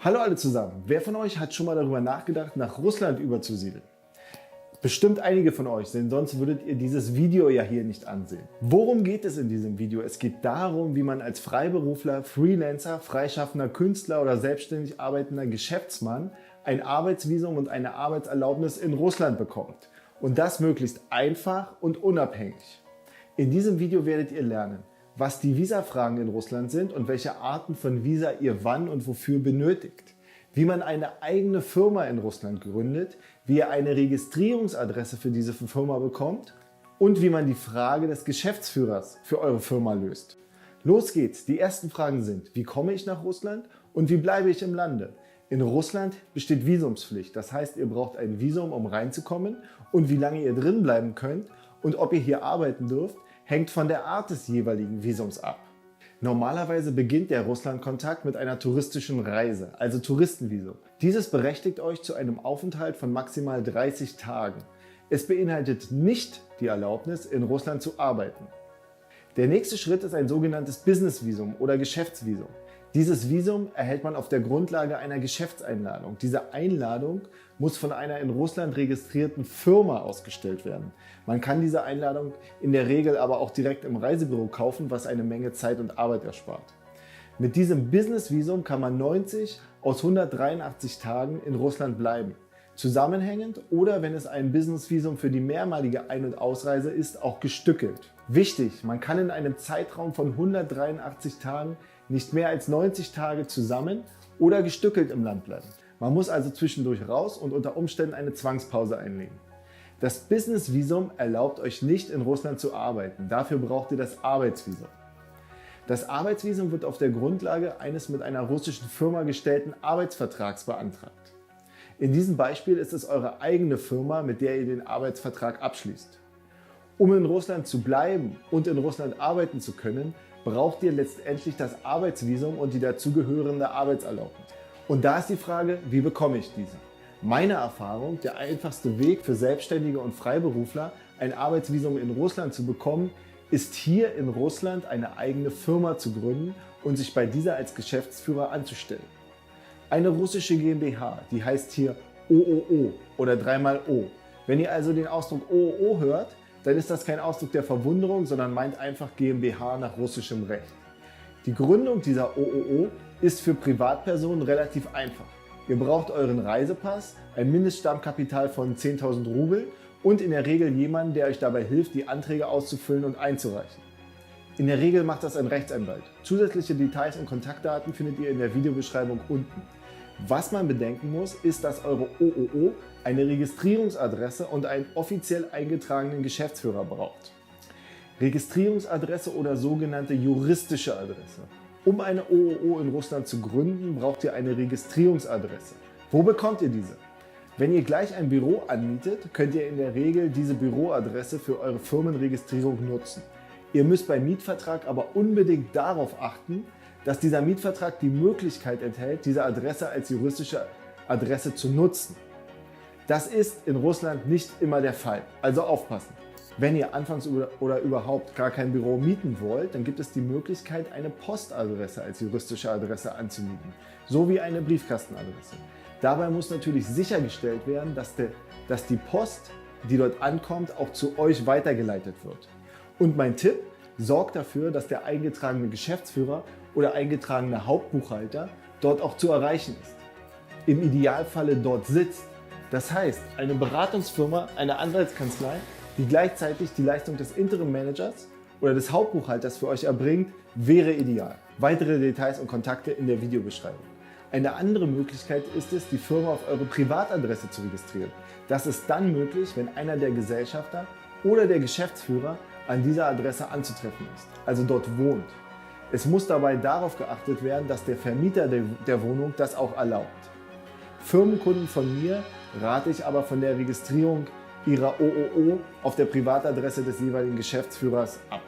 Hallo alle zusammen. Wer von euch hat schon mal darüber nachgedacht, nach Russland überzusiedeln? Bestimmt einige von euch, denn sonst würdet ihr dieses Video ja hier nicht ansehen. Worum geht es in diesem Video? Es geht darum, wie man als Freiberufler, Freelancer, freischaffender Künstler oder selbstständig arbeitender Geschäftsmann ein Arbeitsvisum und eine Arbeitserlaubnis in Russland bekommt. Und das möglichst einfach und unabhängig. In diesem Video werdet ihr lernen, was die Visafragen in Russland sind und welche Arten von Visa ihr wann und wofür benötigt. Wie man eine eigene Firma in Russland gründet, wie ihr eine Registrierungsadresse für diese Firma bekommt und wie man die Frage des Geschäftsführers für eure Firma löst. Los geht's! Die ersten Fragen sind, wie komme ich nach Russland und wie bleibe ich im Lande? In Russland besteht Visumspflicht, das heißt, ihr braucht ein Visum, um reinzukommen, und wie lange ihr drin bleiben könnt und ob ihr hier arbeiten dürft, hängt von der Art des jeweiligen Visums ab. Normalerweise beginnt der Russlandkontakt mit einer touristischen Reise, also Touristenvisum. Dieses berechtigt euch zu einem Aufenthalt von maximal 30 Tagen. Es beinhaltet nicht die Erlaubnis, in Russland zu arbeiten. Der nächste Schritt ist ein sogenanntes Businessvisum oder Geschäftsvisum. Dieses Visum erhält man auf der Grundlage einer Geschäftseinladung. Diese Einladung muss von einer in Russland registrierten Firma ausgestellt werden. Man kann diese Einladung in der Regel aber auch direkt im Reisebüro kaufen, was eine Menge Zeit und Arbeit erspart. Mit diesem Businessvisum kann man 90 aus 183 Tagen in Russland bleiben. Zusammenhängend oder, wenn es ein Businessvisum für die mehrmalige Ein- und Ausreise ist, auch gestückelt. Wichtig, man kann in einem Zeitraum von 183 Tagen nicht mehr als 90 Tage zusammen oder gestückelt im Land bleiben. Man muss also zwischendurch raus und unter Umständen eine Zwangspause einlegen. Das Businessvisum erlaubt euch nicht, in Russland zu arbeiten. Dafür braucht ihr das Arbeitsvisum. Das Arbeitsvisum wird auf der Grundlage eines mit einer russischen Firma gestellten Arbeitsvertrags beantragt. In diesem Beispiel ist es eure eigene Firma, mit der ihr den Arbeitsvertrag abschließt. Um in Russland zu bleiben und in Russland arbeiten zu können, braucht ihr letztendlich das Arbeitsvisum und die dazugehörende Arbeitserlaubnis. Und da ist die Frage, wie bekomme ich diese? Meine Erfahrung, der einfachste Weg für Selbstständige und Freiberufler, ein Arbeitsvisum in Russland zu bekommen, ist hier in Russland eine eigene Firma zu gründen und sich bei dieser als Geschäftsführer anzustellen. Eine russische GmbH, die heißt hier OOO oder dreimal O. Wenn ihr also den Ausdruck OOO hört, dann ist das kein Ausdruck der Verwunderung, sondern meint einfach GmbH nach russischem Recht. Die Gründung dieser OOO ist für Privatpersonen relativ einfach. Ihr braucht euren Reisepass, ein Mindeststammkapital von 10.000 Rubel und in der Regel jemanden, der euch dabei hilft, die Anträge auszufüllen und einzureichen. In der Regel macht das ein Rechtsanwalt. Zusätzliche Details und Kontaktdaten findet ihr in der Videobeschreibung unten. Was man bedenken muss, ist, dass eure OOO eine Registrierungsadresse und einen offiziell eingetragenen Geschäftsführer braucht. Registrierungsadresse oder sogenannte juristische Adresse. Um eine OOO in Russland zu gründen, braucht ihr eine Registrierungsadresse. Wo bekommt ihr diese? Wenn ihr gleich ein Büro anmietet, könnt ihr in der Regel diese Büroadresse für eure Firmenregistrierung nutzen. Ihr müsst beim Mietvertrag aber unbedingt darauf achten, dass dieser Mietvertrag die Möglichkeit enthält, diese Adresse als juristische Adresse zu nutzen. Das ist in Russland nicht immer der Fall, also aufpassen. Wenn ihr anfangs oder überhaupt gar kein Büro mieten wollt, dann gibt es die Möglichkeit, eine Postadresse als juristische Adresse anzumieten, sowie eine Briefkastenadresse. Dabei muss natürlich sichergestellt werden, dass die Post, die dort ankommt, auch zu euch weitergeleitet wird. Und mein Tipp: Sorgt dafür, dass der eingetragene Geschäftsführer oder eingetragene Hauptbuchhalter dort auch zu erreichen ist. Im Idealfalle dort sitzt. Das heißt, eine Beratungsfirma, eine Anwaltskanzlei, die gleichzeitig die Leistung des Interim-Managers oder des Hauptbuchhalters für euch erbringt, wäre ideal. Weitere Details und Kontakte in der Videobeschreibung. Eine andere Möglichkeit ist es, die Firma auf eure Privatadresse zu registrieren. Das ist dann möglich, wenn einer der Gesellschafter oder der Geschäftsführer an dieser Adresse anzutreffen ist, also dort wohnt. Es muss dabei darauf geachtet werden, dass der Vermieter der Wohnung das auch erlaubt. Firmenkunden von mir rate ich aber von der Registrierung ihrer OOO auf der Privatadresse des jeweiligen Geschäftsführers ab.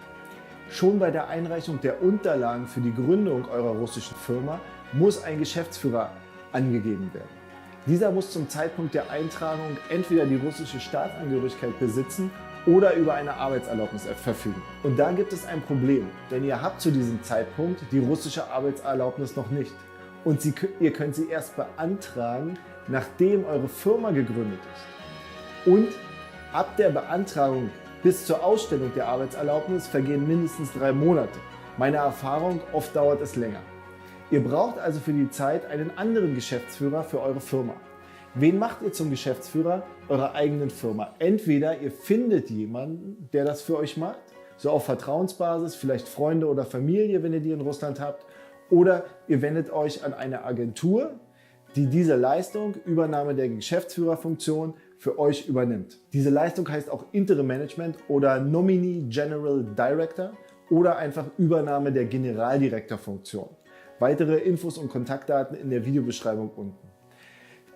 Schon bei der Einreichung der Unterlagen für die Gründung eurer russischen Firma muss ein Geschäftsführer angegeben werden. Dieser muss zum Zeitpunkt der Eintragung entweder die russische Staatsangehörigkeit besitzen oder über eine Arbeitserlaubnis verfügen. Und da gibt es ein Problem, denn ihr habt zu diesem Zeitpunkt die russische Arbeitserlaubnis noch nicht. und ihr könnt sie erst beantragen, nachdem eure Firma gegründet ist. Und ab der Beantragung bis zur Ausstellung der Arbeitserlaubnis vergehen mindestens 3 Monate. Meine Erfahrung, oft dauert es länger. Ihr braucht also für die Zeit einen anderen Geschäftsführer für eure Firma. Wen macht ihr zum Geschäftsführer eurer eigenen Firma? Entweder ihr findet jemanden, der das für euch macht, so auf Vertrauensbasis, vielleicht Freunde oder Familie, wenn ihr die in Russland habt, oder ihr wendet euch an eine Agentur, die diese Leistung, Übernahme der Geschäftsführerfunktion, für euch übernimmt. Diese Leistung heißt auch Interim Management oder Nominee General Director oder einfach Übernahme der Generaldirektorfunktion. Weitere Infos und Kontaktdaten in der Videobeschreibung unten.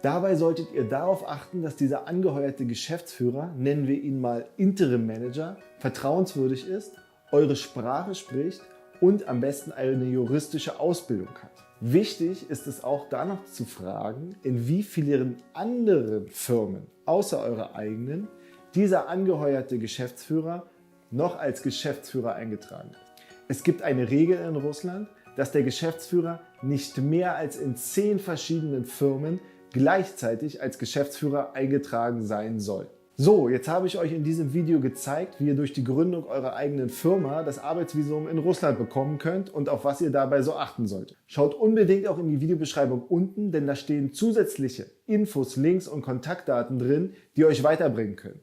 Dabei solltet ihr darauf achten, dass dieser angeheuerte Geschäftsführer, nennen wir ihn mal Interim Manager, vertrauenswürdig ist, eure Sprache spricht und am besten eine juristische Ausbildung hat. Wichtig ist es auch danach zu fragen, in wie vielen anderen Firmen außer eurer eigenen dieser angeheuerte Geschäftsführer noch als Geschäftsführer eingetragen ist. Es gibt eine Regel in Russland, dass der Geschäftsführer nicht mehr als in 10 verschiedenen Firmen gleichzeitig als Geschäftsführer eingetragen sein soll. So, jetzt habe ich euch in diesem Video gezeigt, wie ihr durch die Gründung eurer eigenen Firma das Arbeitsvisum in Russland bekommen könnt und auf was ihr dabei so achten solltet. Schaut unbedingt auch in die Videobeschreibung unten, denn da stehen zusätzliche Infos, Links und Kontaktdaten drin, die euch weiterbringen können.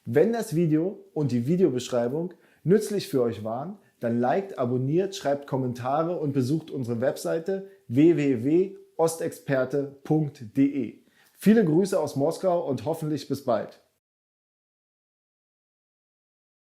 Wenn das Video und die Videobeschreibung nützlich für euch waren, dann liked, abonniert, schreibt Kommentare und besucht unsere Webseite www.ostexperte.de. Viele Grüße aus Moskau und hoffentlich bis bald.